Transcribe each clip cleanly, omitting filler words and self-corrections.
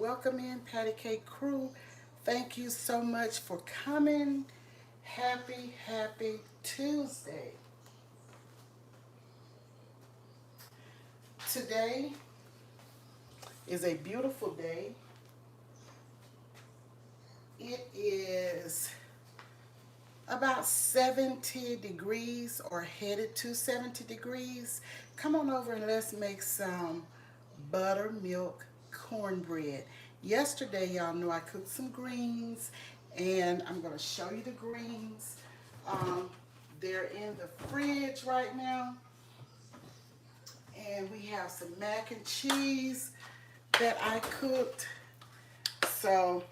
welcome in Patty Cake Crew. Thank you so much for coming. Happy Tuesday. Today is a beautiful day. It is about 70 degrees or headed to 70 degrees. Come on over and let's make some buttermilk cornbread. Yesterday, y'all know I cooked some greens, and I'm going to show you the greens. They're in the fridge right now. And we have some mac and cheese that I cooked. So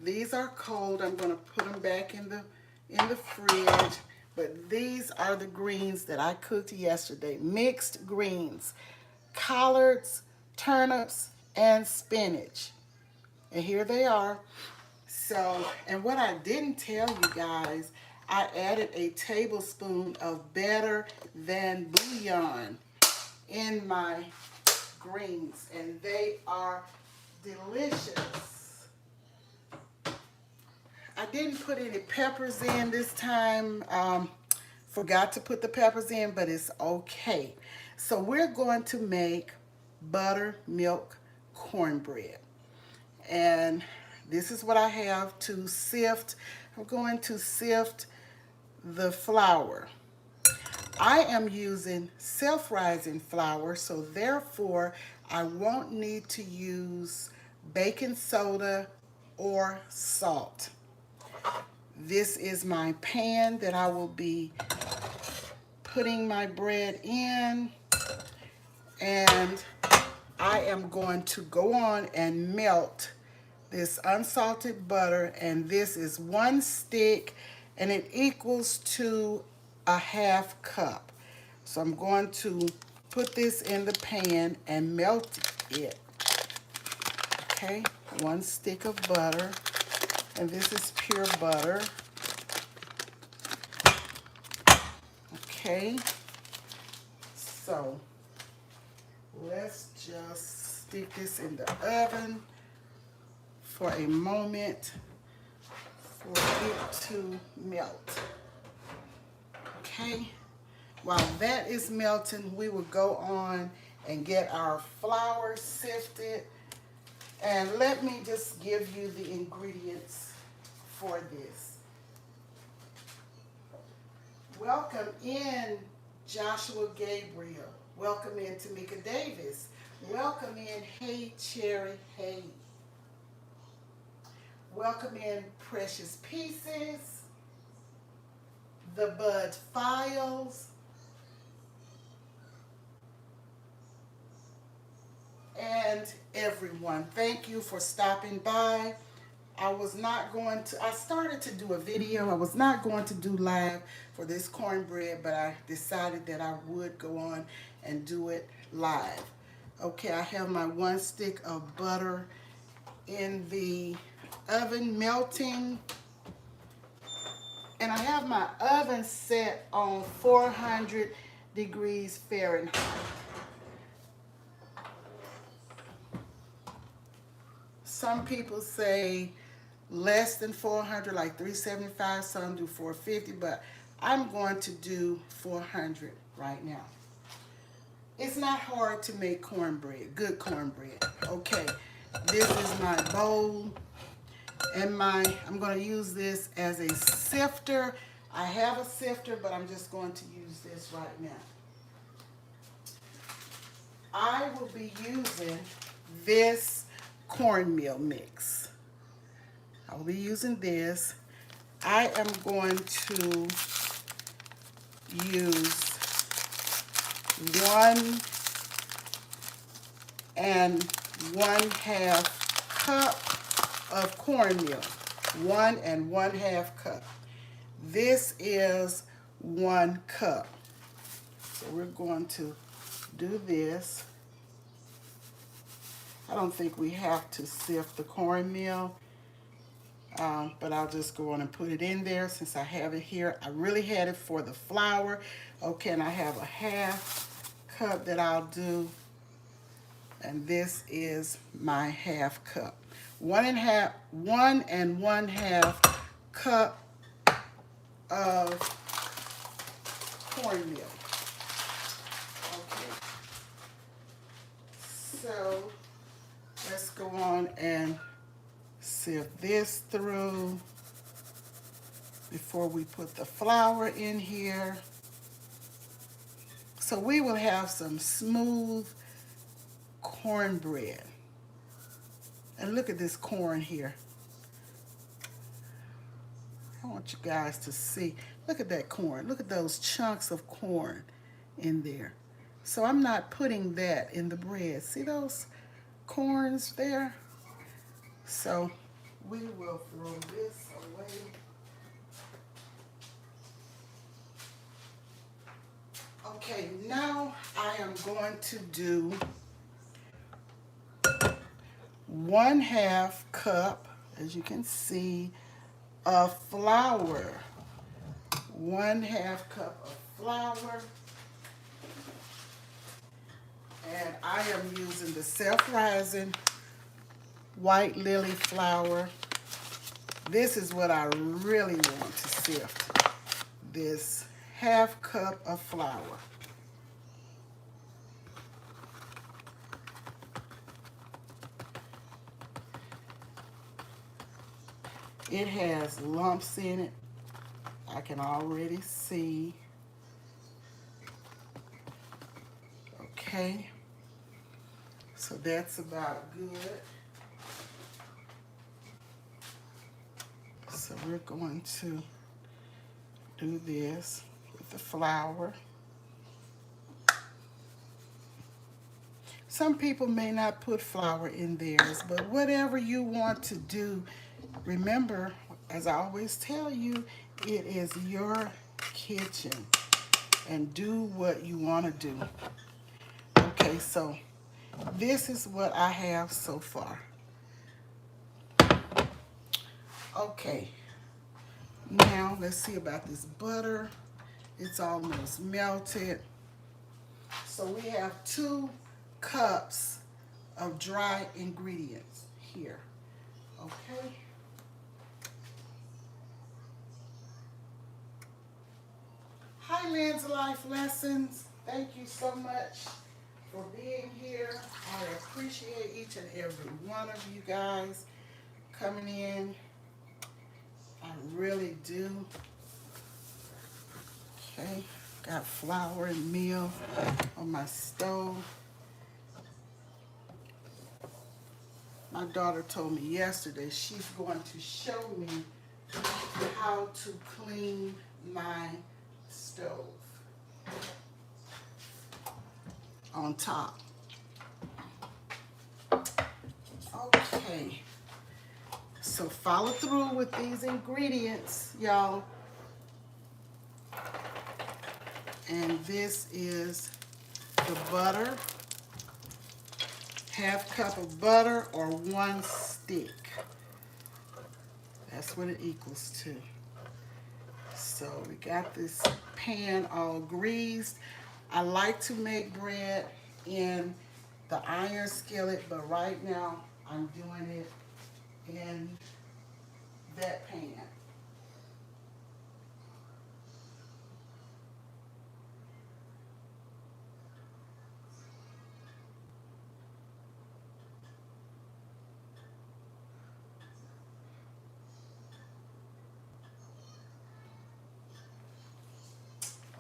these are cold. I'm going to put them back in the fridge. But these are the greens that I cooked yesterday. Mixed greens, collards, turnips, and spinach. And here they are. So, and what I didn't tell you guys, I added a tablespoon of better than bouillon in my greens, and they are delicious. I didn't put any peppers in this time. Forgot to put the peppers in, but it's okay. So we're going to make buttermilk cornbread. And this is what I have to sift. I'm going to sift the flour. I am using self-rising flour, so therefore I won't need to use baking soda or salt. This is my pan that I will be putting my bread in, and I am going to go on and melt this unsalted butter, and this is 1 stick, and it equals to a ½ cup. So I'm going to put this in the pan and melt it. Okay, 1 stick of butter, and this is pure butter. Okay, so let's just stick this in the oven for a moment for it to melt. Okay, while that is melting, we will go on and get our flour sifted. And let me just give you the ingredients for this. Welcome in Joshua Gabriel. Welcome in Tamika Davis. Welcome in Hey Cherry Hey. Welcome in Precious Pieces, The Bud Files, and everyone. Thank you for stopping by. I started to do a video. I was not going to do live for this cornbread, but I decided that I would go on and do it live. Okay, I have my 1 stick of butter in the oven melting, and I have my oven set on 400 degrees Fahrenheit. Some people say less than 400, like 375, some do 450, but I'm going to do 400 right now. It's not hard to make cornbread, good cornbread. Okay, this is my bowl, and I'm going to use this as a sifter. I have a sifter, but I'm just going to use this right now. I will be using this cornmeal mix. I will be using this. I am going to use 1 1/2 cup of cornmeal. 1 1/2 cup. This is 1 cup. So we're going to do this. I don't think we have to sift the cornmeal, but I'll just go on and put it in there since I have it here. I really had it for the flour. Okay, and I have a ½ cup that I'll do And this is my half cup. 1 1/2 cup of cornmeal. Okay. So let's go on and sift this through before we put the flour in here. So we will have some smooth cornbread. And look at this corn here. I want you guys to see. Look at that corn. Look at those chunks of corn in there. So I'm not putting that in the bread. See those corns there? So we will throw this away. Okay, now I am going to do 1/2 cup, as you can see, of flour. 1/2 cup of flour. And I am using the self-rising white lily flour. This is what I really want to sift. This 1/2 cup of flour. It has lumps in it. I can already see. Okay. So that's about good. So we're going to do this with the flour. Some people may not put flour in theirs, but whatever you want to do, remember, as I always tell you, it is your kitchen, and do what you want to do. Okay, so this is what I have so far. Okay, now let's see about this butter. It's almost melted. So we have 2 cups of dry ingredients here. Okay. Hi, Land's Life Lessons. Thank you so much for being here. I appreciate each and every one of you guys coming in. I really do. Okay, got flour and meal on my stove. My daughter told me yesterday she's going to show me how to clean my stove on top. Okay, so follow through with these ingredients, y'all. And this is the butter, 1/2 cup of butter or 1 stick. That's what it equals to. So we got this pan all greased. I like to make bread in the iron skillet, but right now I'm doing it in that pan.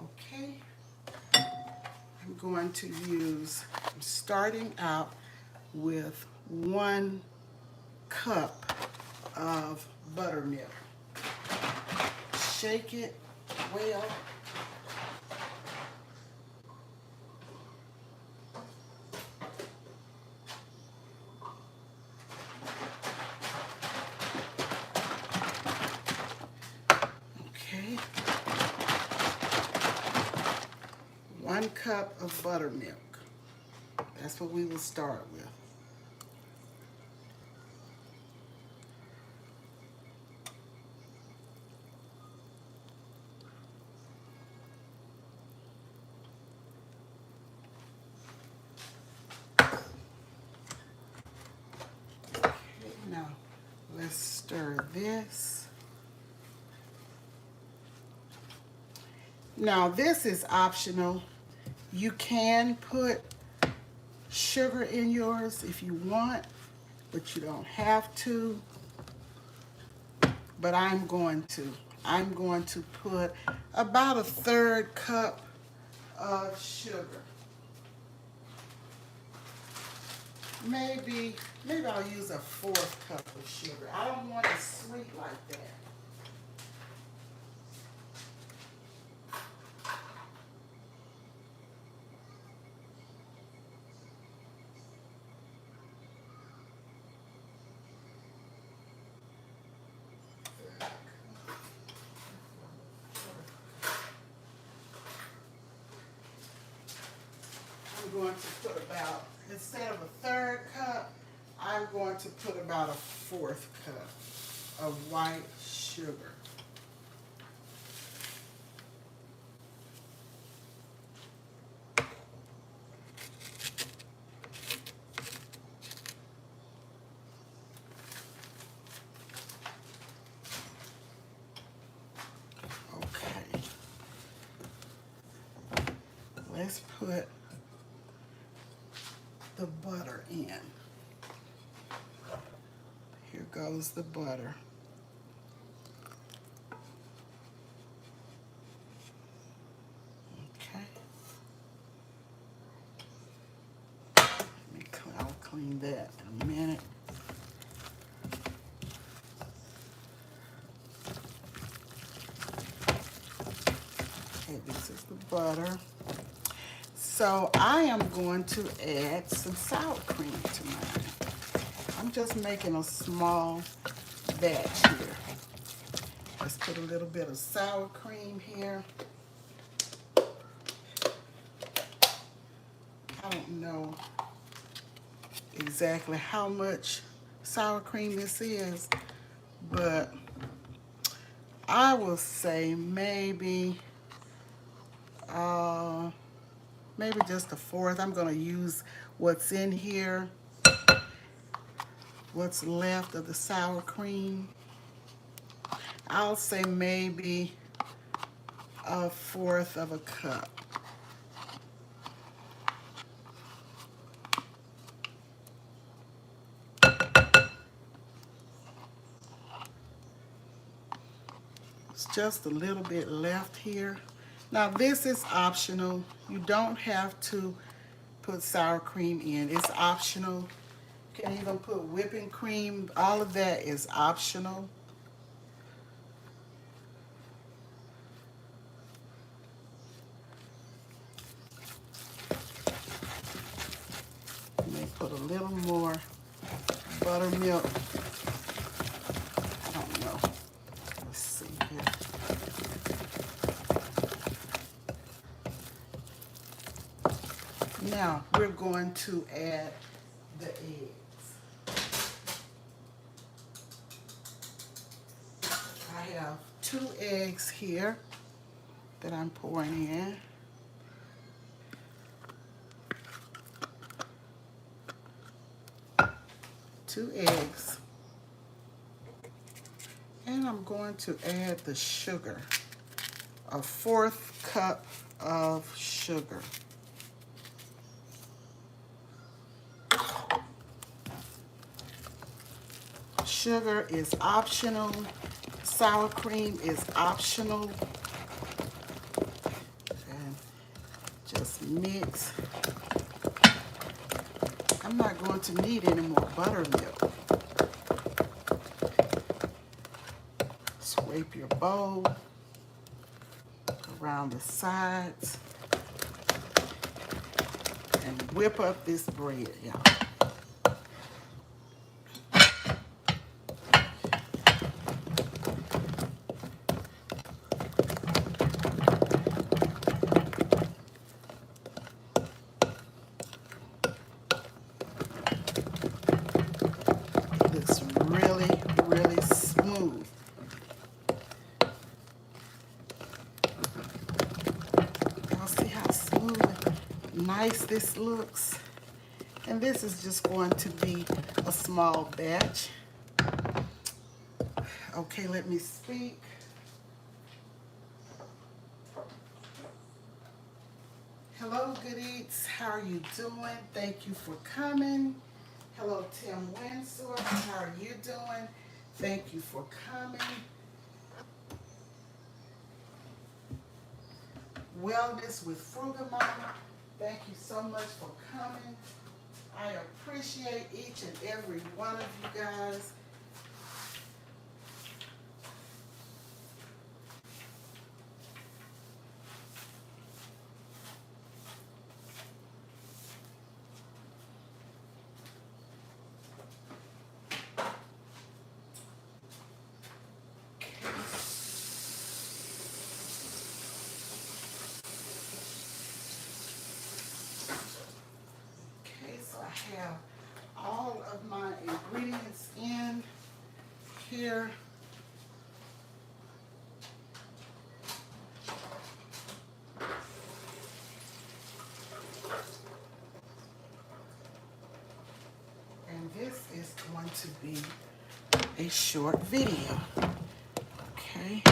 Okay, I'm going to use, I'm starting out with 1 cup of buttermilk. Shake it well. Okay. 1 cup of buttermilk. That's what we will start with. Let's stir this. Now this is optional. You can put sugar in yours if you want, but you don't have to. But I'm going to. I'm going to put about a 1/3 cup of sugar. Maybe I'll use a 1/4 cup of sugar. I don't want it sweet like that. I'm going to put about, instead of a 1/3 cup, I'm going to put about a 1/4 cup of white sugar. Okay. Let's put the butter in. Here goes the butter. Okay. I'll clean that in a minute. Okay, this is the butter. So I am going to add some sour cream to mine. I'm just making a small batch here. Let's put a little bit of sour cream here. I don't know exactly how much sour cream this is, but I will say maybe just a 1/4. I'm going to use what's in here, what's left of the sour cream. I'll say maybe a 1/4 of a cup. It's just a little bit left here. Now this is optional. You don't have to put sour cream in. It's optional. You can even put whipping cream. All of that is optional. You may put a little more buttermilk. I don't know. Let's see here. Now we're going to add the eggs. I have 2 eggs here that I'm pouring in. Two eggs. And I'm going to add the sugar. A 1/4 cup of sugar. Sugar is optional. Sour cream is optional. And just mix. I'm not going to need any more buttermilk. Scrape your bowl around the sides and whip up this bread, y'all. Looks really, really smooth. Y'all see how smooth and nice this looks? And this is just going to be a small batch. Okay, let me speak. Hello, Good Eats. How are you doing? Thank you for coming. Hello, Tim Winsor. How are you doing? Thank you for coming. Wellness with Frugal Mama. Thank you so much for coming. I appreciate each and every one of you guys. Okay, so I have all of my ingredients in here. And this is going to be a short video. Okay.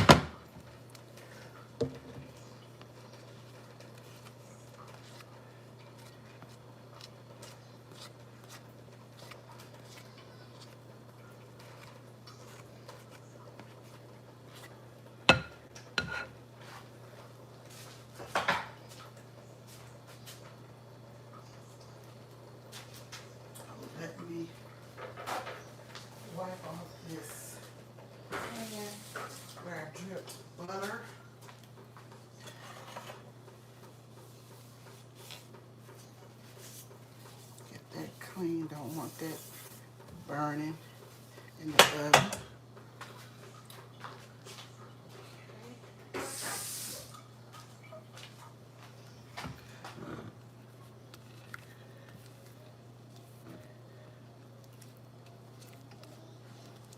Let me wipe off this pan where I dripped butter. Get that clean. Don't want that burning in the oven.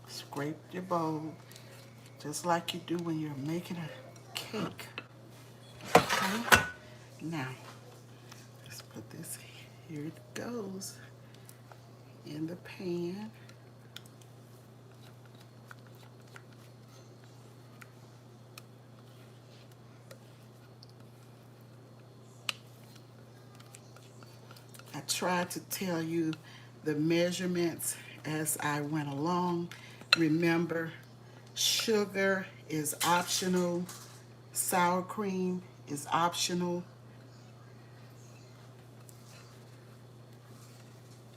Scrape your bowl just like you do when you're making a cake. Okay. Now, let's put this, here it goes, in the pan. I tried to tell you the measurements as I went along. Remember, sugar is optional, sour cream is optional,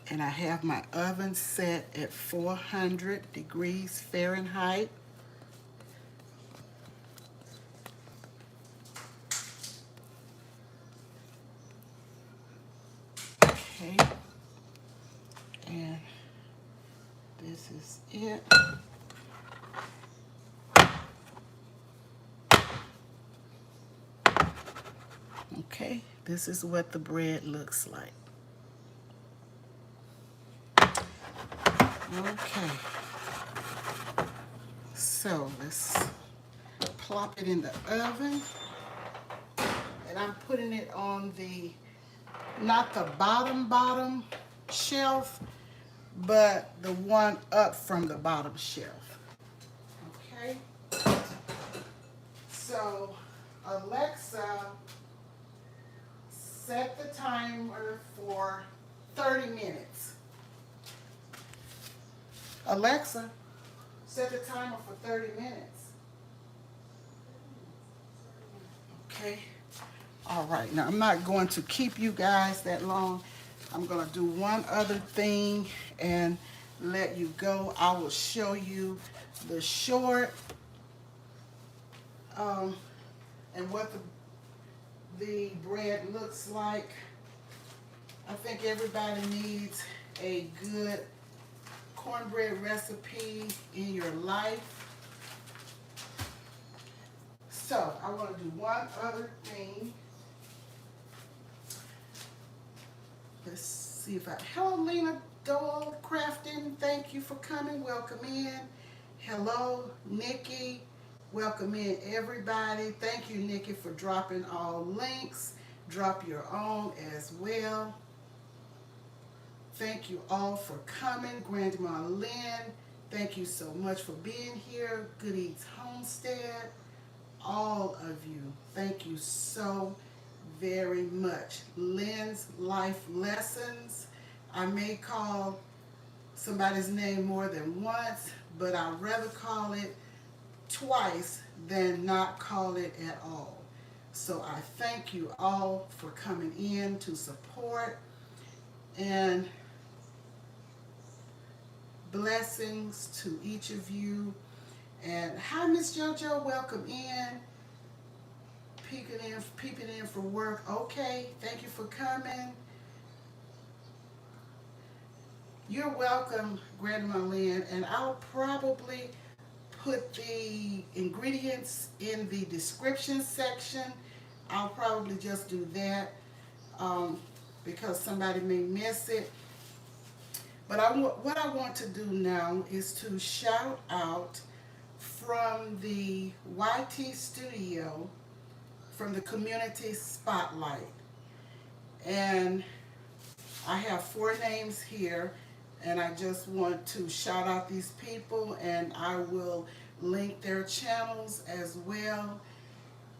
and I have my oven set at 400 degrees Fahrenheit. Okay, and this is it. Okay, this is what the bread looks like. Okay, so let's plop it in the oven, and I'm putting it on the, not the bottom shelf, but the one up from the bottom shelf. Okay, so Alexa, set the timer for 30 minutes. Alexa, set the timer for 30 minutes. Okay. All right. Now, I'm not going to keep you guys that long. I'm going to do one other thing and let you go. I will show you the short and what the bread looks like. I think everybody needs a good cornbread recipe in your life. So I want to do one other thing. Let's see if hello, Lena Dole Crafting. Thank you for coming. Welcome in. Hello, Nikki. Welcome in, everybody. Thank you, Nikki, for dropping all links. Drop your own as well. Thank you all for coming. Grandma Lynn, Thank you so much for being here. Good Eats Homestead. All of you, thank you so very much. Lynn's Life Lessons. I may call somebody's name more than once, but I'd rather call it twice than not call it at all. So I thank you all for coming in to support, and blessings to each of you. And hi, Miss JoJo, welcome in. Peeping in for work. Okay, thank you for coming. You're welcome, Grandma Lynn, and I'll probably put the ingredients in the description section. I'll probably just do that because somebody may miss it. But what I want to do now is to shout out from the YT studio, from the community spotlight. And I have 4 names here, and I just want to shout out these people, and I will link their channels as well.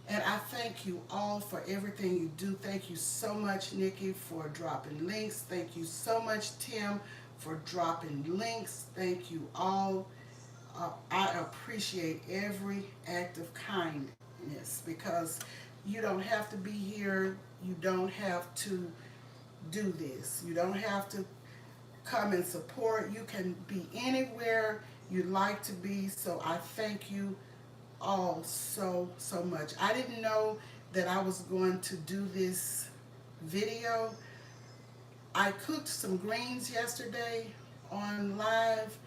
And I thank you all for everything you do. Thank you so much, Nikki, for dropping links. Thank you so much, Tim, for dropping links. Thank you all. I appreciate every act of kindness, because you don't have to be here. You don't have to do this. You don't have to come and support. You can be anywhere you'd like to be. So I thank you all so much. I didn't know that I was going to do this video. I cooked some greens yesterday on live,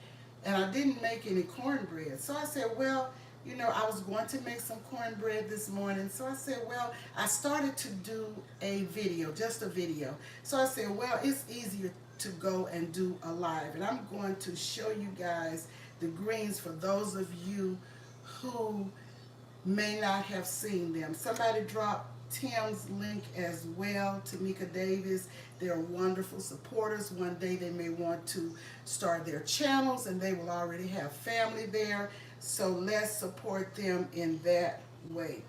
and I didn't make any cornbread. So I said, well, you know, I was going to make some cornbread this morning. So I said, well, I started to do a video, just a video. So I said, well, it's easier to go and do a live. And I'm going to show you guys the greens for those of you who may not have seen them. Somebody dropped Tim's link as well, Tamika Davis. They're wonderful supporters. One day they may want to start their channels, and they will already have family there. So let's support them in that way.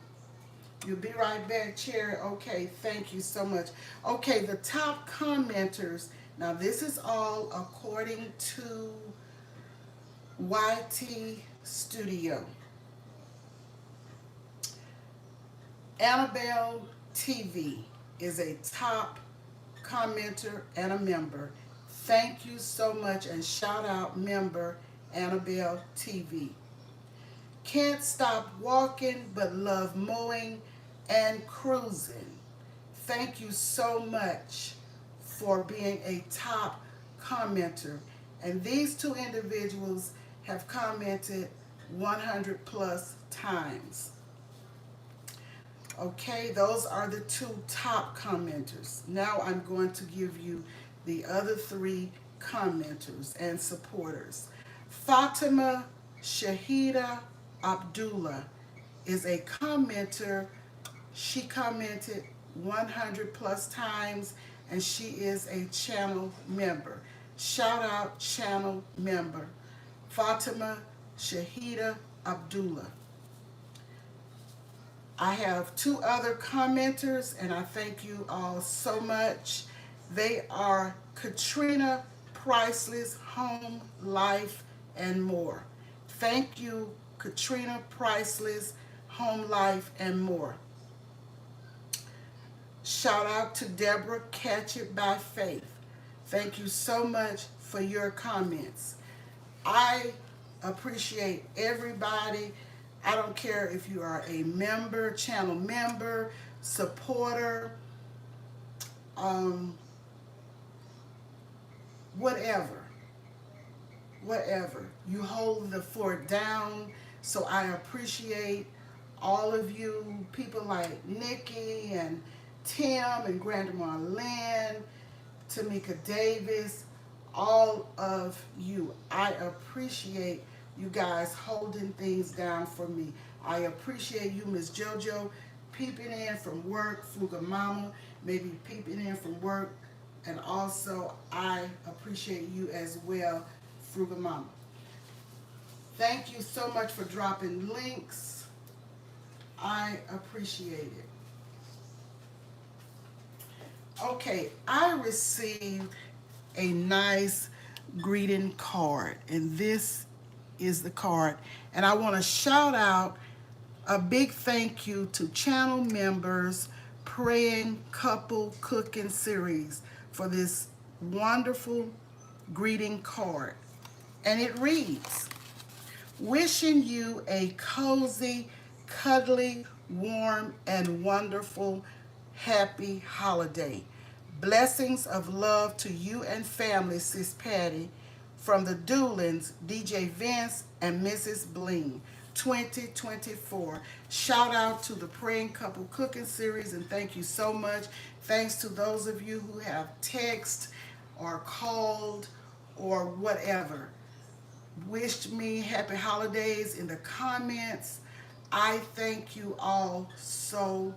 You'll be right back, Cherry. Okay, thank you so much. Okay, the top commenters. Now this is all according to YT Studio. Annabelle TV is a top commenter and a member. Thank you so much, and shout out member Annabelle TV. Can't stop walking but love mowing and cruising. Thank you so much for being a top commenter. And these 2 individuals have commented 100 plus times. Okay, those are the 2 top commenters. Now I'm going to give you the other 3 commenters and supporters. Fatima Shahida Abdullah is a commenter. She commented 100 plus times, and she is a channel member. Shout out channel member Fatima Shahida Abdullah. I have 2 other commenters, and I thank you all so much. They are Katrina Priceless Home, Life, and More. Thank you, Katrina Priceless Home, Life, and More. Shout out to Deborah Catch It by Faith. Thank you so much for your comments. I appreciate everybody. I don't care if you are a member, channel member, supporter, whatever. You hold the fort down. So I appreciate all of you, people like Nikki and Tim and Grandma Lynn, Tamika Davis, all of you. I appreciate you guys holding things down for me. I appreciate you, Miss JoJo, peeping in from work, Fuga Mama, maybe peeping in from work, and also I appreciate you as well, Fruga Mama. Thank you so much for dropping links. I appreciate it. Okay, I received a nice greeting card, and this is the card. And I want to shout out a big thank you to channel members Praying Couple Cooking Series for this wonderful greeting card. And it reads, wishing you a cozy, cuddly, warm, and wonderful happy holiday. Blessings of love to you and family, Sis Patty, from the Doolins, DJ Vince, and Mrs. Bling, 2024. Shout out to the Praying Couple Cooking Series, and thank you so much. Thanks to those of you who have texted or called or whatever wished me happy holidays in the comments. I thank you all so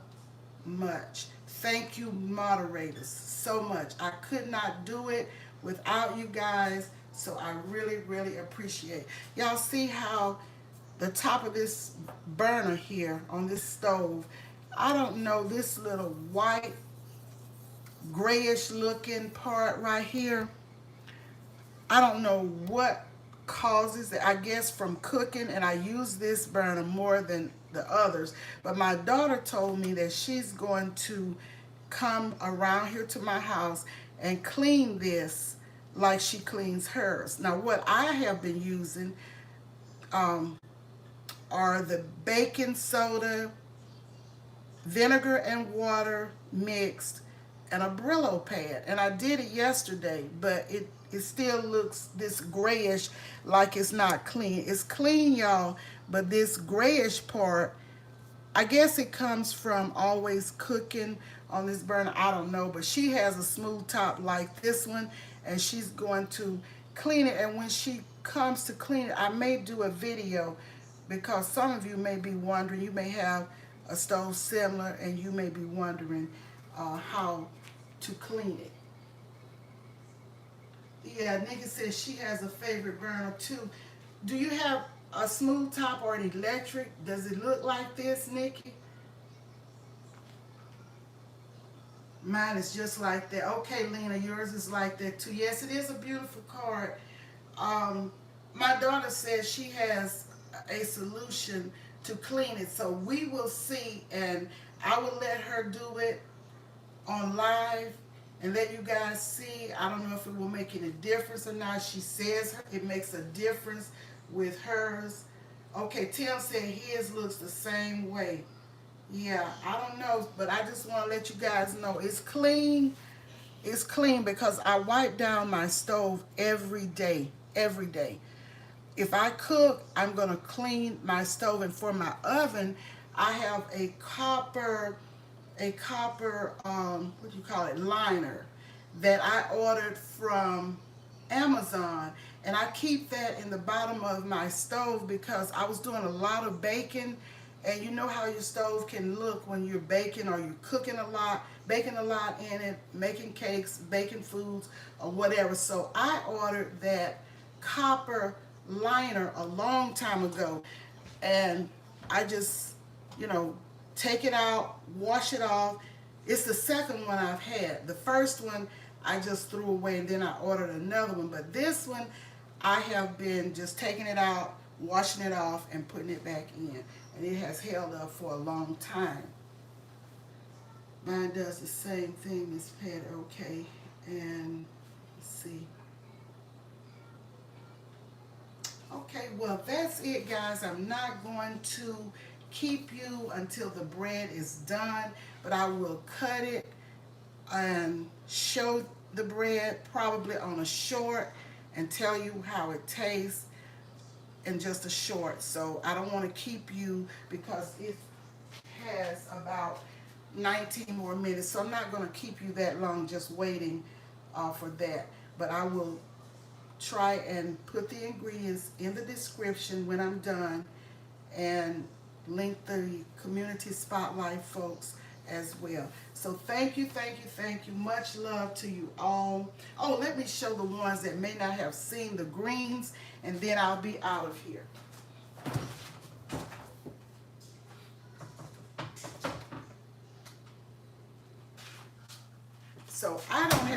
much. Thank you, moderators, so much. I could not do it without you guys, so I really, really appreciate it. Y'all see how the top of this burner here on this stove, I don't know, this little white, grayish looking part right here, I don't know what causes it. I guess from cooking, and I use this burner more than the others. But my daughter told me that she's going to come around here to my house and clean this like she cleans hers. Now, what I have been using um, are the baking soda, vinegar and water mixed, and a Brillo pad. And I did it yesterday, but it still looks this grayish, like it's not clean. It's clean, y'all, but this grayish part, I guess it comes from always cooking on this burner. I don't know, but she has a smooth top like this one, and she's going to clean it. And when she comes to clean it, I may do a video, because some of you may be wondering, you may have a stove similar, and you may be wondering how to clean it. Yeah, Nikki says she has a favorite burner too. Do you have a smooth top or an electric? Does it look like this, Nikki? Mine is just like that. Okay, Lena, yours is like that too. Yes, it is a beautiful card. My daughter says she has a solution to clean it, so we will see, and I will let her do it on live and let you guys see. I don't know if it will make any difference or not. She says it makes a difference with hers. Okay, Tim said his looks the same way. Yeah, I don't know, but I just want to let you guys know it's clean. It's clean because I wipe down my stove every day. Every day. If I cook, I'm going to clean my stove. And for my oven, I have a copper what do you call it, liner that I ordered from Amazon, and I keep that in the bottom of my stove because I was doing a lot of baking, and you know how your stove can look when you're baking or you're cooking a lot, baking a lot in it, making cakes, baking foods, or whatever. So I ordered that copper liner a long time ago, and I just, you know, take it out, wash it off. It's the second one I've had. The first one I just threw away, and then I ordered another one. But this one, I have been just taking it out, washing it off, and putting it back in. And it has held up for a long time. Mine does the same thing, Miss Pat. Okay. And let's see. Okay, well, that's it, guys. I'm not going to keep you until the bread is done, but I will cut it and show the bread probably on a short and tell you how it tastes in just a short. So I don't want to keep you because it has about 19 more minutes, so I'm not going to keep you that long just waiting for that. But I will try and put the ingredients in the description when I'm done, and link the community spotlight folks as well. So thank you, thank you, thank you. Much love to you all. Oh, let me show the ones that may not have seen the greens, and then I'll be out of here.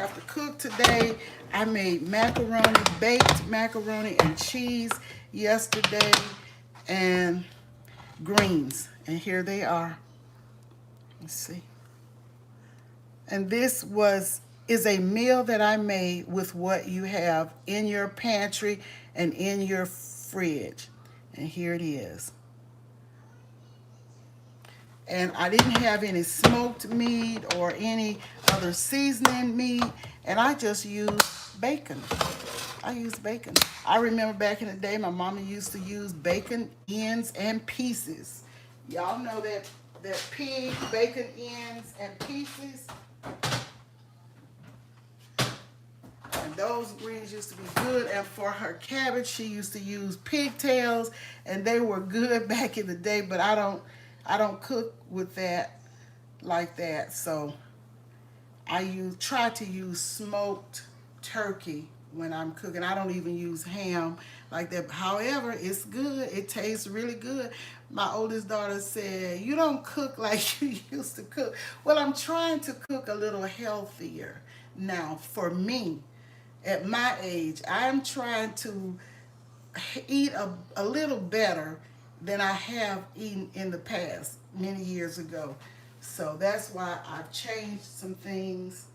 have to cook today. I made macaroni, baked macaroni and cheese yesterday, and greens. And here they are. Let's see. And this is a meal that I made with what you have in your pantry and in your fridge. And here it is. And I didn't have any smoked meat or any other seasoning meat, and I just used bacon. I used bacon. I remember back in the day, my mama used to use bacon ends and pieces. Y'all know that pig bacon ends and pieces. And those greens used to be good. And for her cabbage, she used to use pigtails, and they were good back in the day. But I don't cook with that like that. So I try to use smoked turkey when I'm cooking. I don't even use ham like that. However, it's good. It tastes really good. My oldest daughter said, "You don't cook like you used to cook." Well, I'm trying to cook a little healthier now for me. At my age, I'm trying to eat a little better than I have eaten in the past many years ago. So that's why I've changed some things.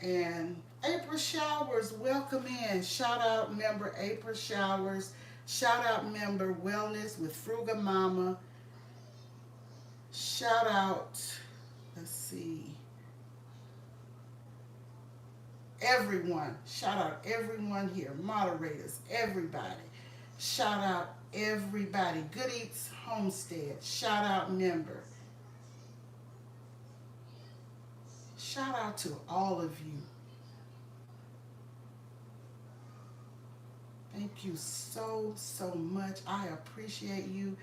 And April Showers, welcome in. Shout out member April Showers. Shout out member Wellness with Fruga Mama. Shout out, let's see, everyone. Shout out everyone here. Moderators, everybody. Shout out everybody. Good Eats Homestead. Shout out member. Shout out to all of you. Thank you so, so much. I appreciate you.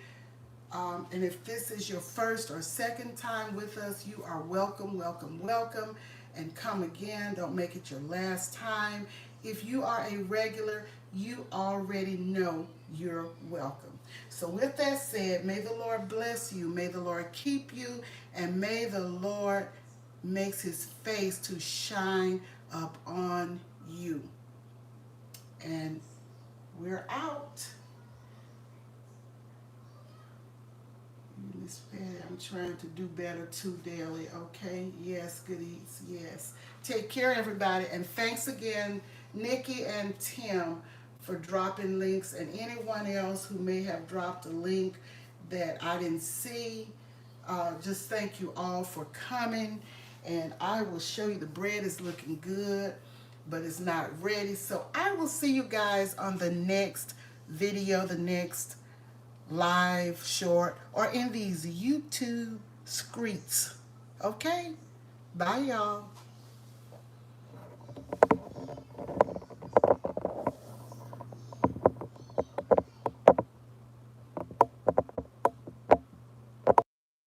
And if this is your first or second time with us, you are welcome, welcome, welcome. And come again. Don't make it your last time. If you are a regular, you already know you're welcome. So with that said, may the Lord bless you. May the Lord keep you. And may the Lord makes his face to shine up on you. And we're out. Miss Patty, I'm trying to do better too daily, okay? Yes, good eats, yes. Take care, everybody. And thanks again, Nikki and Tim, for dropping links, and anyone else who may have dropped a link that I didn't see. Just thank you all for coming. And I will show you the bread is looking good, but it's not ready. So I will see you guys on the next video, the next live short, or in these YouTube screets. Okay? Bye, y'all.